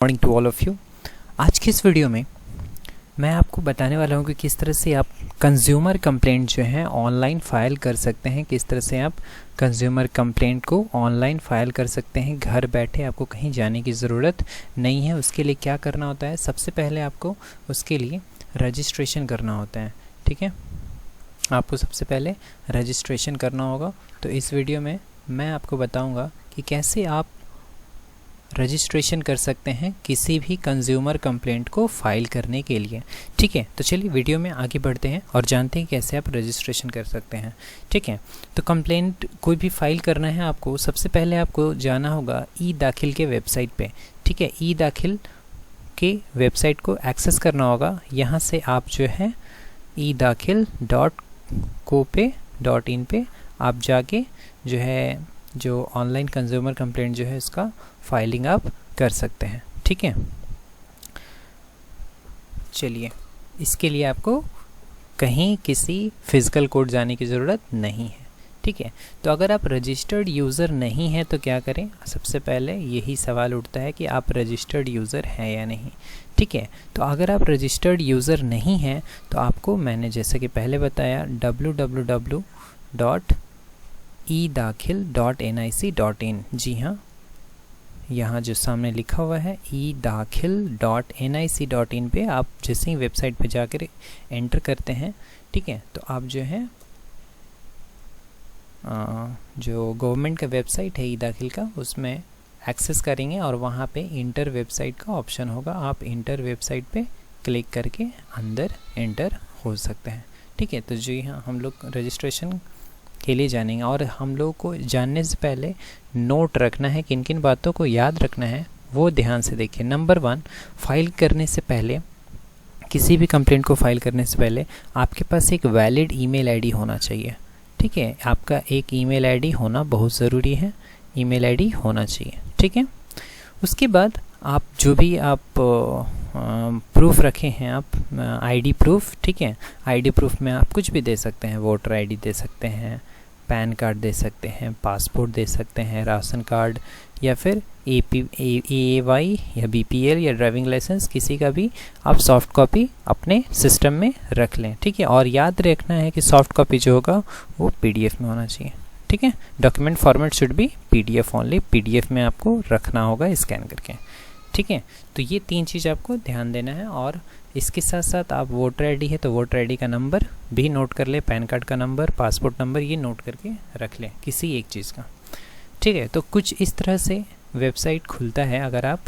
Morning to all of you. आज की इस वीडियो में मैं आपको बताने वाला हूँ कि किस तरह से आप कंज्यूमर कंप्लेंट जो है ऑनलाइन फ़ाइल कर सकते हैं। किस तरह से आप कंज्यूमर कंप्लेंट को ऑनलाइन फ़ाइल कर सकते हैं घर बैठे, आपको कहीं जाने की ज़रूरत नहीं है। उसके लिए क्या करना होता है, सबसे पहले आपको उसके लिए रजिस्ट्रेशन करना होता है। ठीक है, आपको सबसे पहले रजिस्ट्रेशन करना होगा। तो इस वीडियो में मैं आपको बताऊँगा कि कैसे आप रजिस्ट्रेशन कर सकते हैं किसी भी कंज्यूमर कंप्लेंट को फ़ाइल करने के लिए। ठीक है, तो चलिए वीडियो में आगे बढ़ते हैं और जानते हैं कैसे आप रजिस्ट्रेशन कर सकते हैं। ठीक है, तो कंप्लेंट कोई भी फ़ाइल करना है आपको, सबसे पहले आपको जाना होगा ई-दाखिल के वेबसाइट पे। ठीक है, ई-दाखिल के वेबसाइट को एक्सेस करना होगा। यहाँ से आप जो है edakhil.co.in पे आप जाके जो है जो ऑनलाइन कंज्यूमर कंप्लेंट जो है इसका फाइलिंग आप कर सकते हैं। ठीक है, चलिए इसके लिए आपको कहीं किसी फिज़िकल कोर्ट जाने की ज़रूरत नहीं है। ठीक है, तो अगर आप रजिस्टर्ड यूज़र नहीं हैं तो क्या करें, सबसे पहले यही सवाल उठता है कि आप रजिस्टर्ड यूज़र हैं या नहीं। ठीक है, तो अगर आप रजिस्टर्ड यूज़र नहीं हैं तो आपको, मैंने जैसे कि पहले बताया, www.edakhil.nic.in, जी हाँ, यहाँ जो सामने लिखा हुआ है edakhil.nic.in पे आप जैसे ही वेबसाइट पे जाकर एंटर करते हैं, ठीक है, तो आप जो है जो गवर्नमेंट का वेबसाइट है ई-दाखिल का, उसमें एक्सेस करेंगे और वहाँ पे इंटर वेबसाइट का ऑप्शन होगा। आप इंटर वेबसाइट पे क्लिक करके अंदर एंटर हो सकते हैं। ठीक है, तो जी हाँ, हम लोग रजिस्ट्रेशन के लिए जानेंगे और हम लोग को जानने से पहले नोट रखना है, किन किन बातों को याद रखना है वो ध्यान से देखिए। नंबर 1, फाइल करने से पहले, किसी भी कंप्लेंट को फाइल करने से पहले आपके पास एक वैलिड ईमेल आईडी होना चाहिए। ठीक है, आपका एक ईमेल आईडी होना बहुत ज़रूरी है, ईमेल आईडी होना चाहिए। ठीक है, उसके बाद आप जो भी आप प्रूफ रखे हैं, आप आईडी प्रूफ, ठीक है, आईडी प्रूफ में आप कुछ भी दे सकते हैं, वोटर आईडी दे सकते हैं, पैन कार्ड दे सकते हैं, पासपोर्ट दे सकते हैं, राशन कार्ड, या फिर AAY या BPL या ड्राइविंग लाइसेंस, किसी का भी आप सॉफ्ट कॉपी अपने सिस्टम में रख लें। ठीक है, और याद रखना है कि सॉफ्ट कॉपी जो होगा वो PDF में होना चाहिए। ठीक है, document format should be PDF only, PDF में आपको रखना होगा स्कैन करके। ठीक है, तो ये 3 चीज़ आपको ध्यान देना है। और इसके साथ साथ आप वोटर आईडी है तो वोटर आईडी का नंबर भी नोट कर ले, पैन कार्ड का नंबर, पासपोर्ट नंबर, ये नोट करके रख लें किसी एक चीज़ का। ठीक है, तो कुछ इस तरह से वेबसाइट खुलता है अगर आप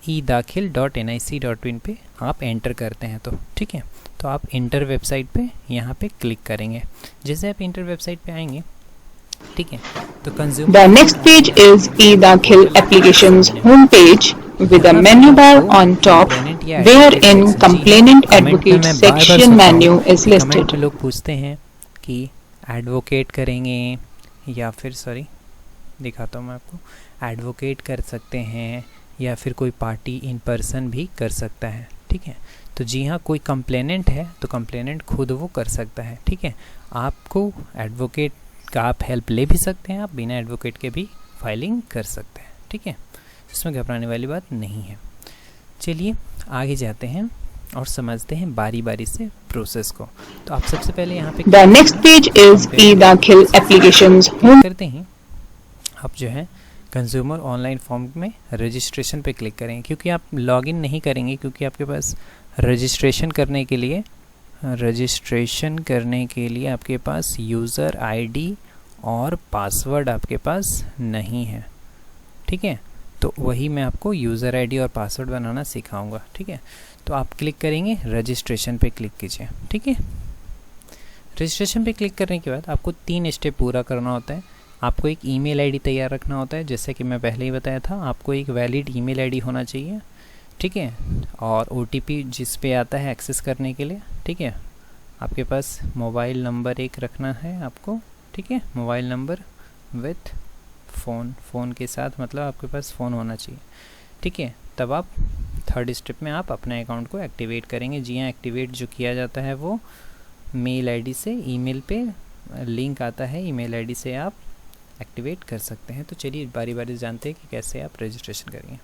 edakhil.nic.in पे आप एंटर करते हैं तो। ठीक है, तो आप इंटर वेबसाइट पे यहाँ पे क्लिक करेंगे। जैसे आप इंटर वेबसाइट पे आएंगे, ठीक है, तो consumer The next page is e-dakhil application's home page with a menu bar on top wherein complainant advocate section menu is listed. Comment में लोग पूछते हैं कि एडवोकेट करेंगे या फिर दिखाता हूँ मैं आपको, एडवोकेट कर सकते हैं या फिर कोई पार्टी इन पर्सन भी कर सकता है। ठीक है, तो जी हाँ, कोई कंप्लेनेंट है तो कंप्लेनेंट खुद वो कर सकता है। ठीक है, आपको एडवोकेट का आप हेल्प ले भी सकते हैं, आप बिना एडवोकेट के भी फाइलिंग कर सकते हैं। ठीक है, इसमें घबराने वाली बात नहीं है। चलिए आगे जाते हैं और समझते हैं बारी बारी से प्रोसेस को। तो आप सबसे पहले यहाँ पे The next page is e-dakhil application's home करते हैं, आप जो है कंज्यूमर ऑनलाइन फॉर्म में रजिस्ट्रेशन पे क्लिक करेंगे, क्योंकि आप लॉगिन नहीं करेंगे, क्योंकि आपके पास रजिस्ट्रेशन करने के लिए आपके पास यूज़र आईडी और पासवर्ड आपके पास नहीं है। ठीक है, तो वही मैं आपको यूज़र आईडी और पासवर्ड बनाना सिखाऊंगा। ठीक है, तो आप क्लिक करेंगे, रजिस्ट्रेशन पे क्लिक कीजिए। ठीक है, रजिस्ट्रेशन पे क्लिक करने के बाद आपको 3 स्टेप पूरा करना होता है। आपको एक ईमेल आईडी तैयार रखना होता है, जैसे कि मैं पहले ही बताया था, आपको एक वैलिड ईमेल आईडी होना चाहिए। ठीक है, और OTP जिस पे आता है एक्सेस करने के लिए। ठीक है, आपके पास मोबाइल नंबर एक रखना है आपको। ठीक है, मोबाइल नंबर विथ फ़ोन के साथ, मतलब आपके पास फ़ोन होना चाहिए। ठीक है, तब आप 3rd स्टेप में आप अपने अकाउंट को एक्टिवेट करेंगे। जी हाँ, एक्टिवेट जो किया जाता है वो मेल आईडी से, ईमेल पे लिंक आता है, ईमेल आईडी से आप एक्टिवेट कर सकते हैं। तो चलिए बारी बारी जानते हैं कि कैसे आप रजिस्ट्रेशन करेंगे।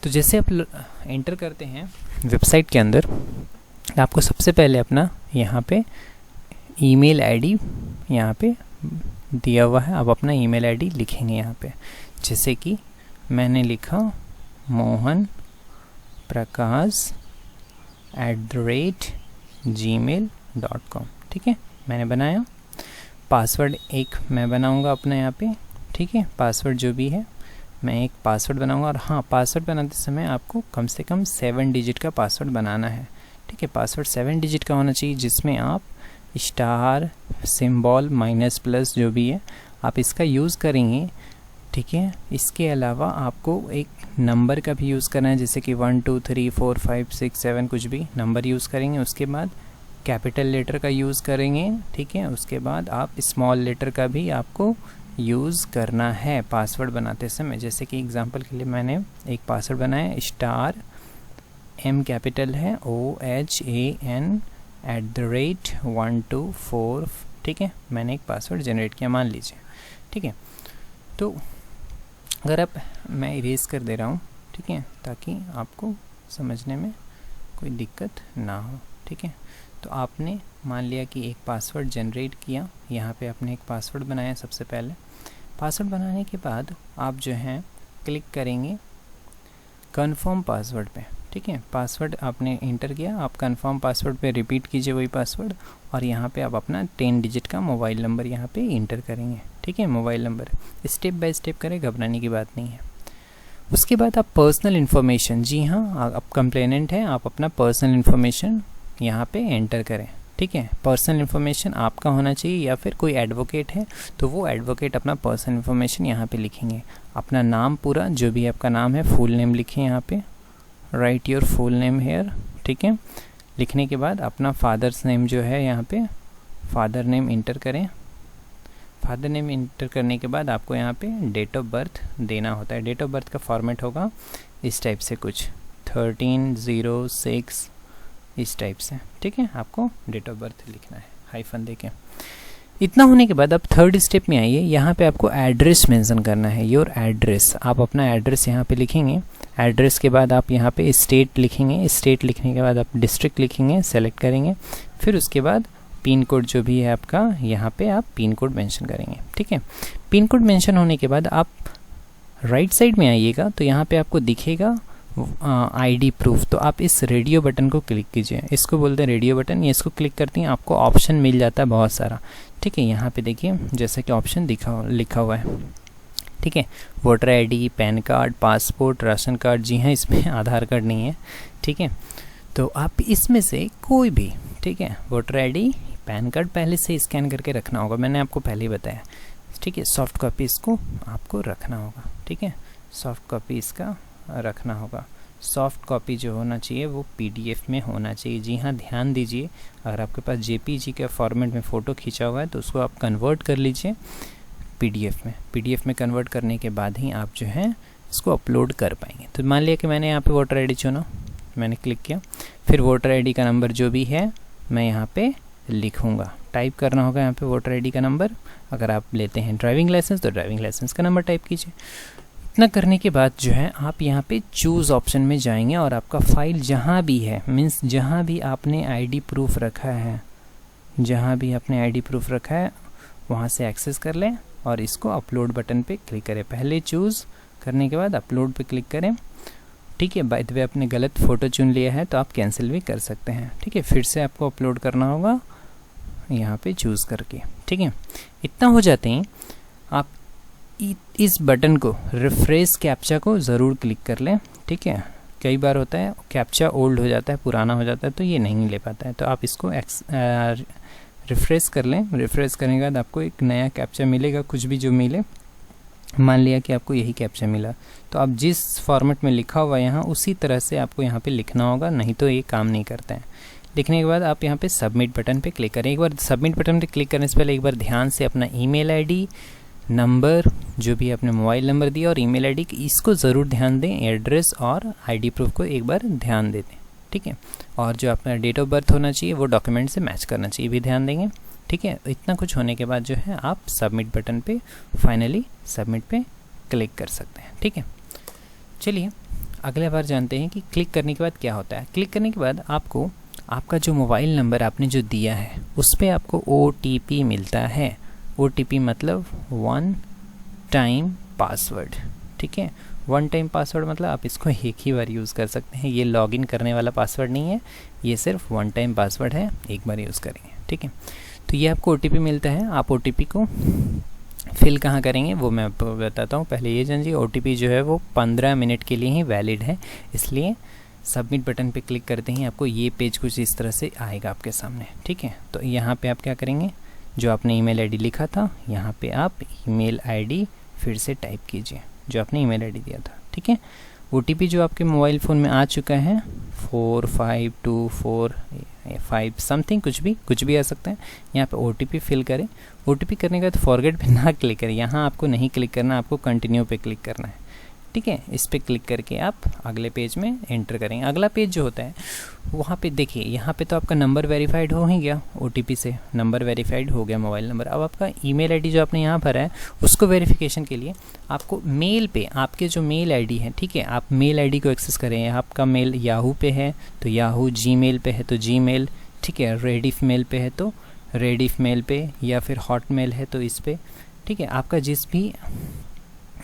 तो जैसे आप एंटर करते हैं वेबसाइट के अंदर, आपको सबसे पहले अपना यहाँ पे ईमेल आईडी यहाँ पे दिया हुआ है, आप अपना ईमेल आईडी लिखेंगे यहाँ पे। जैसे कि मैंने लिखा mohan prakash@gmail.com, ठीक है, मैंने बनाया। पासवर्ड एक मैं बनाऊंगा अपना यहाँ पे, ठीक है, पासवर्ड जो भी है मैं एक पासवर्ड बनाऊंगा। और हाँ, पासवर्ड बनाते समय आपको कम से कम 7 डिजिट का पासवर्ड बनाना है, ठीक है। पासवर्ड 7 डिजिट का होना चाहिए, जिसमें आप स्टार सिंबल माइनस प्लस जो भी है आप इसका यूज़ करेंगे, ठीक है। इसके अलावा आपको एक नंबर का भी यूज़ करना है, जैसे कि 1 2 3 4 5 6 7 कुछ भी नंबर यूज़ करेंगे। उसके बाद कैपिटल लेटर का यूज़ करेंगे, ठीक है। उसके बाद आप स्मॉल लेटर का भी आपको यूज़ करना है पासवर्ड बनाते समय। जैसे कि एग्जांपल के लिए मैंने एक पासवर्ड बनाया, स्टार M कैपिटल है OHAN@124, ठीक है, मैंने एक पासवर्ड जनरेट किया मान लीजिए, ठीक है। तो अगर आप, मैं इरेज कर दे रहा हूँ, ठीक है, ताकि आपको समझने में कोई दिक्कत ना हो, ठीक है। तो आपने मान लिया कि एक पासवर्ड जनरेट किया, यहाँ पे आपने एक पासवर्ड बनाया। सबसे पहले पासवर्ड बनाने के बाद आप जो है क्लिक करेंगे कन्फर्म पासवर्ड पे, ठीक है। पासवर्ड आपने इंटर किया, आप कन्फर्म पासवर्ड पे रिपीट कीजिए वही पासवर्ड, और यहाँ पे आप अपना 10 डिजिट का मोबाइल नंबर यहाँ पे इंटर करेंगे, ठीक है। Mobile number step by step करें, घबराने की बात नहीं है। उसके बाद आप पर्सनल इन्फॉर्मेशन, जी हाँ, आप कंप्लेनेंट हैं, आप अपना पर्सनल इन्फॉर्मेशन यहाँ पे एंटर करें, ठीक है। पर्सनल इन्फॉर्मेशन आपका होना चाहिए, या फिर कोई एडवोकेट है तो वो एडवोकेट अपना पर्सनल इन्फॉर्मेशन यहाँ पे लिखेंगे। अपना नाम पूरा, जो भी आपका नाम है, फुल नेम लिखें यहाँ पे, right your full name here, ठीक है। लिखने के बाद अपना फादर्स नेम जो है यहाँ पे फादर नेम इंटर करें। फादर नेम इंटर करने के बाद आपको यहाँ पे डेट ऑफ बर्थ देना होता है। डेट ऑफ बर्थ का फॉर्मेट होगा इस टाइप से, कुछ 1306 इस टाइप से, ठीक है। आपको डेट ऑफ बर्थ लिखना है हाइफन देके। इतना होने के बाद आप थर्ड स्टेप में आइए, यहाँ पे आपको एड्रेस मेंशन करना है, योर एड्रेस। आप अपना एड्रेस यहाँ पे लिखेंगे। एड्रेस के बाद आप यहाँ पे स्टेट लिखेंगे। स्टेट लिखने के बाद आप डिस्ट्रिक्ट लिखेंगे, सेलेक्ट करेंगे। फिर उसके बाद पिन कोड जो भी है आपका, यहाँ पे आप पिन कोड मेंशन करेंगे, ठीक है। पिन कोड मेंशन होने के बाद आप राइट साइड में आइएगा, तो यहाँ पे आपको दिखेगा आईडी प्रूफ। तो आप इस रेडियो बटन को क्लिक कीजिए, इसको बोलते हैं रेडियो बटन। ये इसको क्लिक करती हैं, आपको ऑप्शन मिल जाता है बहुत सारा, ठीक है। यहाँ पे देखिए जैसे कि ऑप्शन लिखा हुआ है, ठीक है। Voter ID, PAN card, passport, ration card, जी हाँ, इसमें आधार कार्ड नहीं है, ठीक है। तो आप इसमें से कोई भी, ठीक है, वोटर आईडी, पैन कार्ड पहले से स्कैन करके रखना होगा, मैंने आपको पहले ही बताया, ठीक है। सॉफ्ट कॉपी इसको आपको रखना होगा, ठीक है। सॉफ्ट कॉपी इसका रखना होगा। सॉफ्ट कॉपी जो होना चाहिए वो पीडीएफ में होना चाहिए, जी हाँ, ध्यान दीजिए। अगर आपके पास जेपीजी के फॉर्मेट में फ़ोटो खींचा हुआ है तो उसको आप कन्वर्ट कर लीजिए पीडीएफ में। पीडीएफ में कन्वर्ट करने के बाद ही आप जो है इसको अपलोड कर पाएंगे। तो मान लिया कि मैंने यहाँ पे वोटर आईडी चुना, मैंने क्लिक किया, फिर वोटर आईडी का नंबर जो भी है मैं यहाँ पे लिखूँगा। टाइप करना होगा यहाँ पे वोटर आईडी का नंबर। अगर आप लेते हैं ड्राइविंग लाइसेंस तो ड्राइविंग लाइसेंस का नंबर टाइप कीजिए। इतना करने के बाद जो है आप यहाँ पे चूज़ ऑप्शन में जाएंगे और आपका फाइल जहाँ भी है, मीन्स जहाँ भी आपने आईडी प्रूफ रखा है, जहाँ भी आपने आईडी प्रूफ रखा है वहाँ से एक्सेस कर लें और इसको अपलोड बटन पे क्लिक करें। पहले चूज़ करने के बाद अपलोड पे क्लिक करें, ठीक है। बाय द वे आपने गलत फ़ोटो चुन लिया है तो आप कैंसिल भी कर सकते हैं, ठीक है। फिर से आपको अपलोड करना होगा यहाँ पे चूज़ करके, ठीक है। इतना हो जाते हैं आप इस बटन को, रिफ्रेश कैप्चा को ज़रूर क्लिक कर लें, ठीक है। कई बार होता है कैप्चा ओल्ड हो जाता है, पुराना हो जाता है, तो ये नहीं ले पाता है, तो आप इसको रिफ्रेश कर लें। रिफ्रेश करने के बाद आपको एक नया कैप्चा मिलेगा, कुछ भी जो मिले। मान लिया कि आपको यही कैप्चा मिला, तो आप जिस फॉर्मेट में लिखा हुआ है यहाँ उसी तरह से आपको यहाँ पे लिखना होगा, नहीं तो ये काम नहीं करता है। लिखने के बाद आप यहाँ पे सबमिट बटन पे क्लिक करें। एक बार सबमिट बटन पे क्लिक करने से पहले एक बार ध्यान से अपना ईमेल आईडी, नंबर जो भी आपने मोबाइल नंबर दिया और ईमेल आईडी, इसको ज़रूर ध्यान दें। एड्रेस और आईडी प्रूफ को एक बार ध्यान दे दें, ठीक है। और जो अपना डेट ऑफ बर्थ होना चाहिए वो डॉक्यूमेंट से मैच करना चाहिए, भी ध्यान देंगे, ठीक है। इतना कुछ होने के बाद जो है आप सबमिट बटन पे फाइनली सबमिट पे क्लिक कर सकते हैं, ठीक है। चलिए अगले बार जानते हैं कि क्लिक करने के बाद क्या होता है। क्लिक करने के बाद आपको आपका जो मोबाइल नंबर आपने जो दिया है उस पर आपको OTP मिलता है। OTP मतलब वन टाइम पासवर्ड, ठीक है। वन टाइम पासवर्ड मतलब आप इसको एक ही बार यूज़ कर सकते हैं, ये लॉगिन करने वाला पासवर्ड नहीं है, ये सिर्फ वन टाइम पासवर्ड है, एक बार यूज़ करेंगे, ठीक है। तो ये आपको OTP मिलता है। आप OTP को फिल कहाँ करेंगे वो मैं आपको बताता हूँ। पहले ये जानिए OTP जो है वो 15 मिनट के लिए ही वैलिड है, इसलिए सबमिट बटन पे क्लिक करते ही आपको ये पेज कुछ इस तरह से आएगा आपके सामने, ठीक है। तो यहाँ पे आप क्या करेंगे, जो आपने ईमेल आईडी लिखा था यहाँ पे आप ईमेल आईडी फिर से टाइप कीजिए जो आपने ईमेल आईडी दिया था, ठीक है। OTP जो आपके मोबाइल फ़ोन में आ चुका है 4524 समथिंग, कुछ भी आ सकता है। यहाँ पे OTP फिल करें। OTP करने के बाद फॉरगेट पे ना क्लिक करें, यहाँ आपको नहीं क्लिक करना, आपको कंटिन्यू पे क्लिक करना है, ठीक है। इस पर क्लिक करके आप अगले पेज में एंटर करेंगे। अगला पेज जो होता है वहाँ पे देखिए, यहाँ पे तो आपका नंबर वेरीफाइड हो ही गया, OTP से नंबर वेरीफाइड हो गया मोबाइल नंबर। अब आपका ईमेल आईडी जो आपने यहाँ भरा है उसको वेरिफिकेशन के लिए आपको मेल पे आपके जो मेल आईडी है, ठीक है, आप मेल आईडी को एक्सेस करें। आपका मेल याहू पे है तो याहू, जीमेल पे है तो जीमेल, ठीक है, रेडिफ मेल पे है तो रेडिफ मेल पे, या फिर हॉटमेल है तो इस पे, ठीक है। आपका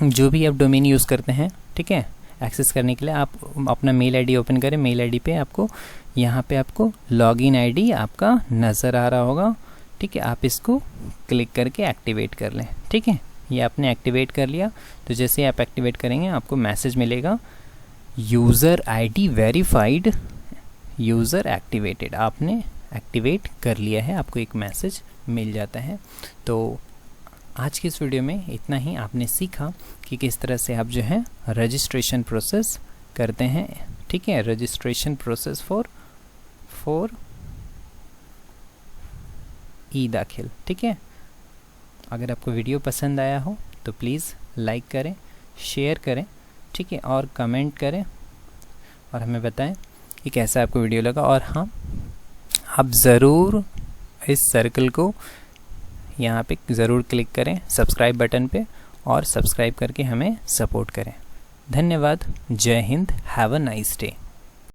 जो भी आप डोमेन यूज़ करते हैं, ठीक है, एक्सेस करने के लिए आप अपना मेल आईडी ओपन करें। मेल आईडी पे आपको यहाँ पे आपको लॉगिन आईडी आपका नज़र आ रहा होगा, ठीक है। आप इसको क्लिक करके एक्टिवेट कर लें, ठीक है। ये आपने एक्टिवेट कर लिया तो जैसे आप एक्टिवेट करेंगे आपको मैसेज मिलेगा user ID verified, user activated. आपने एक्टिवेट कर लिया है, आपको एक मैसेज मिल जाता है। तो आज की इस वीडियो में इतना ही। आपने सीखा कि किस तरह से आप जो है रजिस्ट्रेशन प्रोसेस करते हैं, ठीक है, रजिस्ट्रेशन प्रोसेस फॉर e-दाखिल, ठीक है। अगर आपको वीडियो पसंद आया हो तो प्लीज़ लाइक करें, शेयर करें, ठीक है, और कमेंट करें और हमें बताएं कि कैसा आपको वीडियो लगा। और हाँ, आप ज़रूर इस सर्कल को यहाँ पे ज़रूर क्लिक करें सब्सक्राइब बटन पे और सब्सक्राइब करके हमें सपोर्ट करें। धन्यवाद। जय Hind. Have a nice day.